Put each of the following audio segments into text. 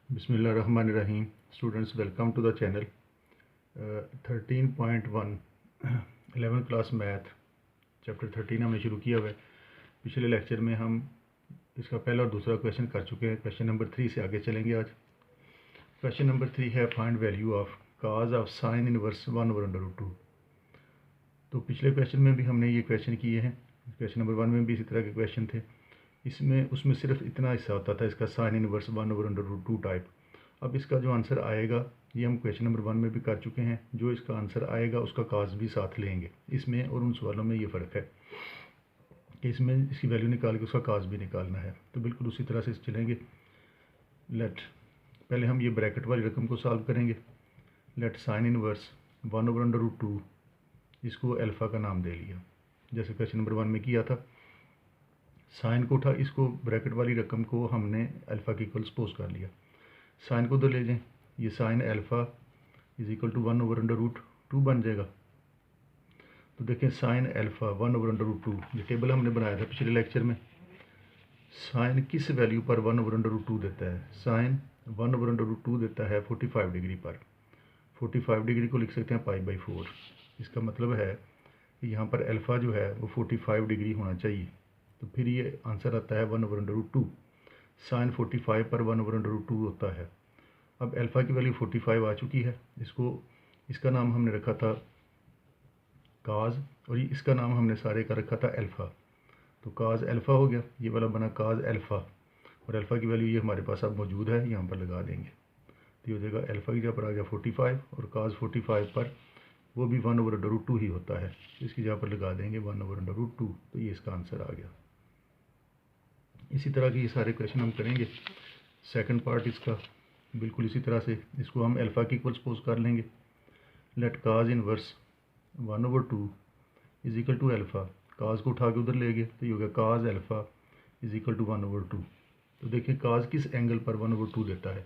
बिस्मिल्लाहिर्रहमानिर्रहीम। Students, welcome to the channel. 13.1 11th class math chapter 13 हमने शुरू किया हुआ है। पिछले लेक्चर में हम इसका पहला और दूसरा क्वेश्चन कर चुके हैं। क्वेश्चन नंबर 3 से आगे चलेंगे। आज क्वेश्चन नंबर 3 है find value of cause of sine inverse 1/√2। तो पिछले क्वेश्चन में भी हमने ये क्वेश्चन किए हैं। क्वेश्चन नंबर 1 में भी इसी तरह के क्वेश्चन थे। उसमें सिर्फ इतना हिस्सा होता था इसका साइन इनवर्स 1/√2 टाइप। अब इसका जो आंसर आएगा ये हम क्वेश्चन नंबर 1 में भी कर चुके हैं। जो इसका आंसर आएगा उसका काज भी साथ लेंगे। इसमें और उन सवालों में ये फ़र्क है कि इसमें इसकी वैल्यू निकाल के उसका काज भी निकालना है। तो बिल्कुल उसी तरह से चलेंगे। पहले हम ये ब्रैकेट वाली रकम को सॉल्व करेंगे। लेट साइन इनवर्स 1/√2, इसको अल्फ़ा का नाम दे लिया जैसे क्वेश्चन नंबर 1 में किया था। साइन को उठा, इसको ब्रैकेट वाली रकम को हमने अल्फ़ा की इक्वल सपोज कर लिया। साइन को उधर ले जाएं, ये sine alpha is equal to 1/√2 बन जाएगा। तो देखें साइन अल्फ़ा 1/√2, ये टेबल हमने बनाया था पिछले लेक्चर में। साइन किस वैल्यू पर 1/√2 देता है? साइन 1/√2 देता है 45 डिग्री पर। 45 डिग्री को लिख सकते हैं π/4। इसका मतलब है कि यहाँ पर अल्फ़ा जो है वो 45 डिग्री होना चाहिए। तो फिर ये आंसर आता है 1/√2। साइन 45 पर 1/√2 होता है। अब अल्फ़ा की वैल्यू 45 आ चुकी है। इसका नाम हमने रखा था काज, और इसका नाम हमने सारे का रखा था अल्फ़ा। तो काज अल्फ़ा हो गया, ये वाला बना काज अल्फ़ा, और अल्फ़ा की वैल्यू ये हमारे पास अब मौजूद है, यहाँ पर लगा देंगे। तो ये हो जाएगा अल्फ़ा की जगह पर आ गया 45, और काज 45 पर वो भी 1/√2 ही होता है। इसकी जगह पर लगा देंगे 1/√2। तो ये इसका आंसर आ गया। इसी तरह के ये सारे क्वेश्चन हम करेंगे। सेकंड पार्ट इसका बिल्कुल इसी तरह से, इसको हम अल्फ़ा की इक्वल सपोज कर लेंगे। Let cos inverse 1/2 is equal to alpha. Cos को उठा के उधर ले गए तो ये हो गया cos alpha is equal to 1/2। तो देखिए काज किस एंगल पर 1/2 देता है?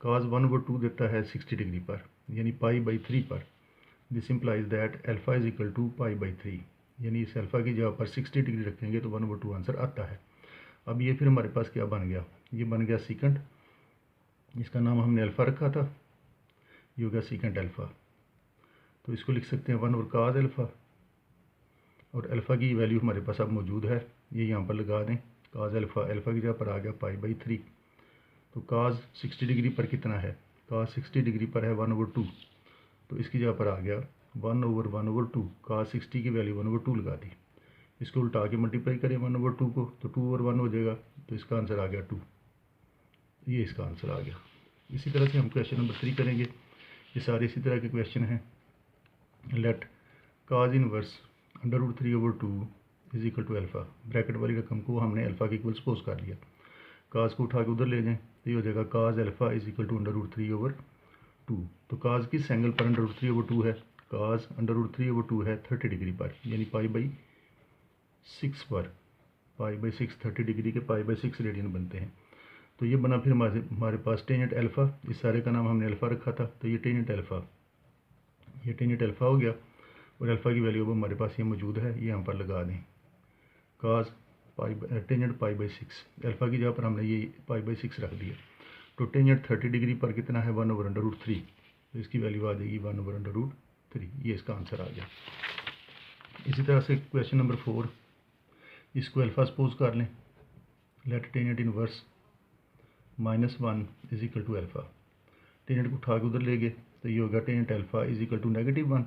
काज 1/2 देता है 60 डिग्री पर, यानी π/3 पर। This implies that alpha is equal to π/3, यानी इस अल्फ़ा की जगह पर 60 डिग्री रखेंगे तो 1/2 आंसर आता है। अब ये फिर हमारे पास क्या बन गया? ये बन गया सीकेंट, इसका नाम हमने अल्फ़ा रखा था, ये हो गया सीकेंट अल्फ़ा। तो इसको लिख सकते हैं 1 और काज अल्फ़ा, और अल्फ़ा की वैल्यू हमारे पास अब मौजूद है, ये यहाँ पर लगा दें। काज अल्फ़ा की जगह पर आ गया π/3। तो काज 60 डिग्री पर कितना है? काज 60 डिग्री पर है 1/2। तो इसकी जगह पर आ गया 1/1/2। काज 60 की वैल्यू 1/2 लगा दी। इसको उल्टा के मल्टीप्लाई करें 1/2 को, तो 2/1 हो जाएगा। तो इसका आंसर आ गया 2। ये इसका आंसर आ गया। इसी तरह से हम क्वेश्चन नंबर 3 करेंगे। ये सारे इसी तरह के क्वेश्चन हैं। Let cos inverse √3/2 is equal to alpha. Bracket वाली रकम को हमने अल्फ़ा की इक्वल सपोज कर लिया। काज को उठा के उधर ले जाएं तो ये हो जाएगा cos alpha is equal to √3/2। तो काज किस एंगल पर √3/2 है? काज √3/2 है 30 डिग्री पर, यानी π/6 पर। π/6 30 डिग्री के π/6 रेडियन बनते हैं। तो ये बना फिर हमारे पास टेंजेंट अल्फ़ा। इस सारे का नाम हमने अल्फ़ा रखा था, तो ये टेंजेंट अल्फ़ा, ये टेंजेंट अल्फ़ा हो गया। और अल्फ़ा की वैल्यू अब हमारे पास ये मौजूद है, ये यहाँ पर लगा दें। काज टेंजेंट π/6, अल्फ़ा की जगह पर हमने ये π/6 रख दिया। तो टेंजेंट 30 डिग्री पर कितना है? 1/√3। तो इसकी वैल्यू आ जाएगी 1/√3। ये इसका आंसर आ गया। इसी तरह से क्वेश्चन नंबर 4, इसको अल्फ़ा सपोज कर लें। Let tangent inverse -1 is equal to alpha. Tangent को उठा के उधर ले गए तो ये होगा tangent alpha is equal to -1।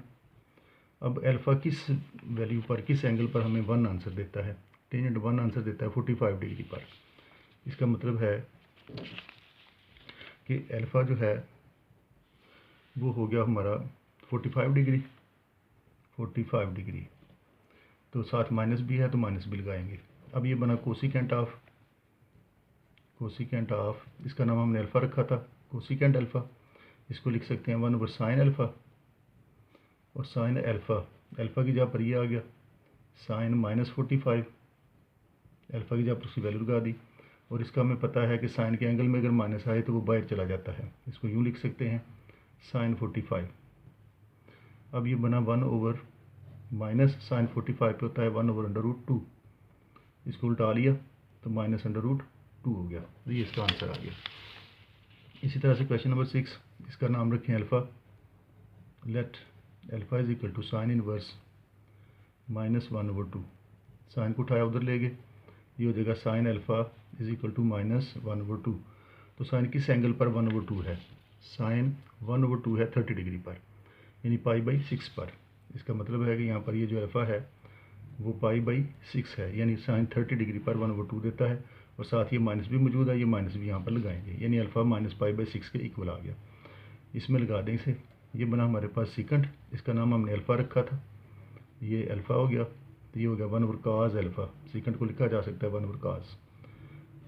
अब अल्फ़ा किस वैल्यू पर, किस एंगल पर हमें 1 आंसर देता है? टेंजेंट 1 आंसर देता है 45 डिग्री पर। इसका मतलब है कि अल्फ़ा जो है वो हो गया हमारा 45 डिग्री। 45 डिग्री तो साथ माइनस भी है तो माइनस भी लगाएंगे। अब ये बना कोसिकेंट ऑफ, इसका नाम हमने अल्फ़ा रखा था, कोसिकेंट अल्फ़ा। इसको लिख सकते हैं 1 ओवर साइन अल्फ़ा, और साइन अल्फ़ा की जगह पर ये आ गया साइन -45। अल्फ़ा की जगह पर उसकी वैल्यू लगा दी, और इसका हमें पता है कि साइन के एंगल में अगर माइनस आए तो वो बाहर चला जाता है। इसको यूँ लिख सकते हैं साइन 45। अब ये बना 1 ओवर माइनस साइन 45 पे होता है 1/√2। इसको उल्टा लिया तो -√2 हो गया। तो ये इसका आंसर आ गया। इसी तरह से क्वेश्चन नंबर 6, इसका नाम रखें alpha. Let alpha is equal to sine inverse -1/2। Sine को उठाया उधर ले गए, ये हो जाएगा sine alpha is equal to -1/2। तो साइन किस एंगल पर 1/2 है? साइन 1/2 है 30 डिग्री पर, यानी π/6 पर। इसका मतलब है कि यहाँ पर ये जो अल्फ़ा है वो π/6 है, यानी साइन 30 डिग्री पर 1/2 देता है। और साथ ये माइनस भी मौजूद है, ये माइनस भी यहाँ पर लगाएंगे, यानी अल्फ़ा -π/6 के इक्वल आ गया। इसमें लगा दें इसे, ये बना हमारे पास सीकंट, इसका नाम हमने अल्फ़ा रखा था, ये अल्फ़ा हो गया। तो ये हो गया 1/cos अल्फ़ा। सीकंट को लिखा जा सकता है 1/cos।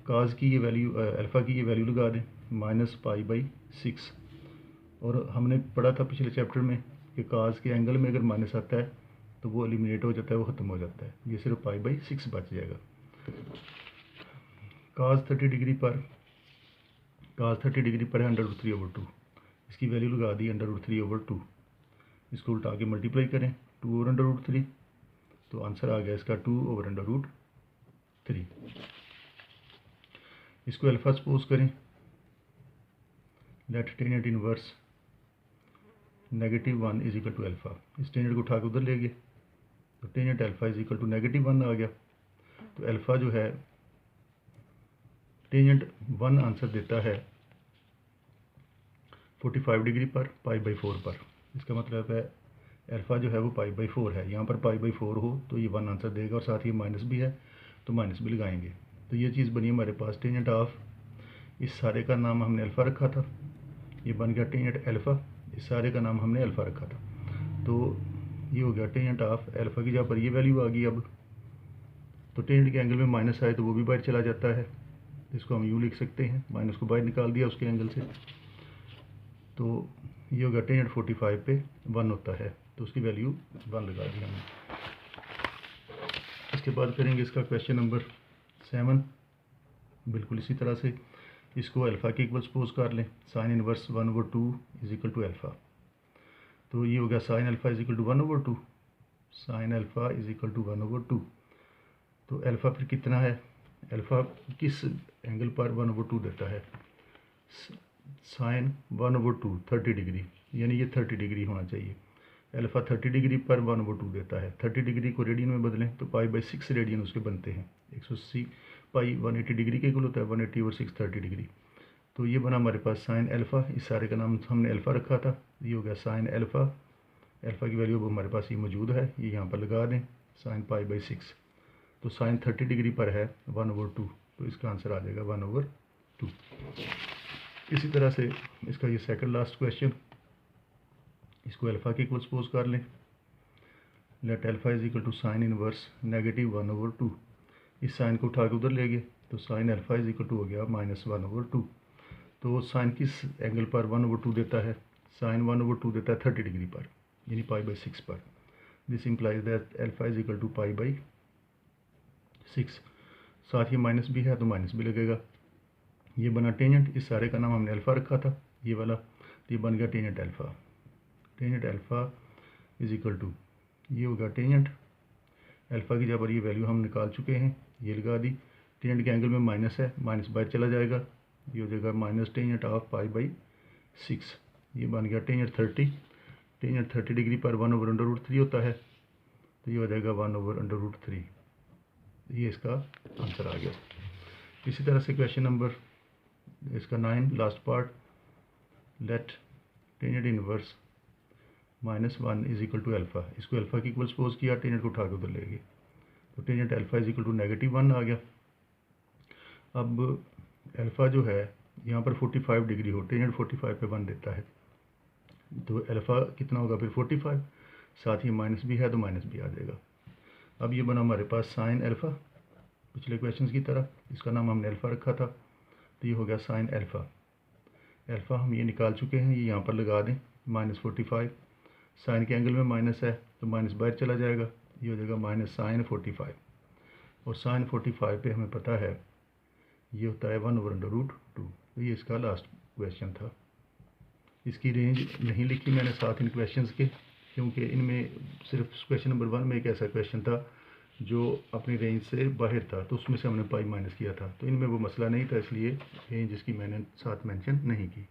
काज की ये वैल्यू, अल्फ़ा की ये वैल्यू लगा दें -π/6। और हमने पढ़ा था पिछले चैप्टर में कि काज के एंगल में अगर माइनस आता है तो वो एलिमिनेट हो जाता है, वो ख़त्म हो जाता है, ये सिर्फ π/6 बच जाएगा। काज 30 डिग्री पर, काज 30 डिग्री पर है √3/2। इसकी वैल्यू लगा दी √3/2। इसको उल्टा के मल्टीप्लाई करें 2/√3, तो आंसर आ गया इसका 2/√3। इसको अल्फ़ा सपोज करें। Let tangent inverse -1 is equal to alpha. इस टेनेट को उठा के उधर ले गए, तो tangent alpha is equal to -1 आ गया। तो अल्फ़ा जो है टेनेट 1 आंसर देता है 45 डिग्री पर π/4 पर। इसका मतलब है अल्फ़ा जो है वो π/4 है, यहाँ पर π/4 हो तो ये 1 आंसर देगा, और साथ ही माइनस भी है तो माइनस भी लगाएंगे। तो ये चीज़ बनी हमारे पास टेनेट ऑफ, इस सारे का नाम हमने अल्फ़ा रखा था, ये बन गया टेनेट अल्फ़ा। इस सारे का नाम हमने अल्फ़ा रखा था, तो ये हो गया टेनेट ऑफ अल्फ़ा की। जहाँ पर ये वैल्यू आ गई अब, तो टेनेट के एंगल में माइनस आए तो वो भी बाहर चला जाता है, इसको हम यूँ लिख सकते हैं, माइनस को बाहर निकाल दिया उसके एंगल से। तो ये होगा टेनेट 45 पे 1 होता है, तो उसकी वैल्यू 1 लगा दी हमने। इसके बाद करेंगे इसका क्वेश्चन नंबर 7। बिल्कुल इसी तरह से इसको अल्फ़ा के इक्वल सपोज कर लें। Sine inverse 1/2 is equal to alpha. तो ये हो गया sine alpha is equal to 1/2, sine alpha is equal to 1/2। तो अल्फ़ा फिर कितना है? अल्फ़ा किस एंगल पर 1/2 देता है? साइन 1/2 30 डिग्री, यानी ये 30 डिग्री होना चाहिए। अल्फ़ा 30 डिग्री पर 1/2 देता है। 30 डिग्री को रेडियन में बदलें तो π/6 रेडियन उसके बनते हैं। 180 पाई 180 डिग्री के इक्वल होता है, 180 और 6 30 डिग्री। तो ये बना हमारे पास साइन अल्फ़ा, इस सारे का नाम हमने अल्फ़ा रखा था, ये हो गया साइन अल्फ़ा। अल्फ़ा की वैल्यू अब हमारे पास ये मौजूद है, ये यहाँ पर लगा दें साइन π/6। तो साइन 30 डिग्री पर है 1/2, तो इसका आंसर आ जाएगा 1/2। इसी तरह से इसका ये सेकंड लास्ट क्वेश्चन, इसको अल्फ़ा के इक्वल सपोज कर लें। Let alpha is equal to sine inverse -1/2। इस साइन को उठा के उधर ले गए, तो sine alpha is equal to हो गया -1/2। तो साइन किस एंगल पर 1/2 देता है? साइन 1/2 देता है 30 डिग्री पर, यानी π/6 पर। This implies that alpha is equal to π/6। साथ ही माइनस भी है तो माइनस भी लगेगा। ये बना टेनेट, इस सारे का नाम हमने अल्फ़ा रखा था, ये वाला, तो ये बन गया tangent alpha. Tangent alpha is equal to, ये होगा टेनेट अल्फ़ा की जगह पर ये वैल्यू हम निकाल चुके हैं, ये लगा दी। टेनेट के एंगल में माइनस है, माइनस बाहर चला जाएगा, ये हो जाएगा माइनस टेनेट ऑफ π/6। ये बन गया टेनेट 30। टेनेट 30 डिग्री पर 1/√3 होता है, तो ये हो जाएगा 1/√3। ये इसका आंसर आ गया। इसी तरह से क्वेश्चन नंबर इसका 9 last part. Let tangent inverse -1 is equal to alpha. इसको अल्फ़ा की इक्वल सपोज किया, टेनेट को उठा के उधर ले गए, तो tangent alpha is equal to -1 आ गया। अब अल्फ़ा जो है यहाँ पर 45 डिग्री हो, टेनेट 45 पे 1 देता है, तो अल्फ़ा कितना होगा फिर 45, साथ ही माइनस भी है तो माइनस भी आ जाएगा। अब ये बना हमारे पास साइन अल्फ़ा, पिछले क्वेश्चन की तरह, इसका नाम हमने अल्फ़ा रखा था, तो ये हो गया साइन अल्फ़ा। अल्फ़ा हम ये निकाल चुके हैं, ये यहाँ पर लगा दें -45। साइन के एंगल में माइनस है तो माइनस बाहर चला जाएगा, ये हो जाएगा माइनस साइन 45। और साइन 45 पे हमें पता है ये होता है 1/√2। तो ये इसका लास्ट क्वेश्चन था। इसकी रेंज नहीं लिखी मैंने साथ इन क्वेश्चंस के, क्योंकि इनमें सिर्फ क्वेश्चन नंबर 1 में एक ऐसा क्वेश्चन था जो अपनी रेंज से बाहर था, तो उसमें से हमने पाई माइनस किया था। तो इनमें वो मसला नहीं था, इसलिए रेंज इसकी मैंने साथ मेंशन नहीं की।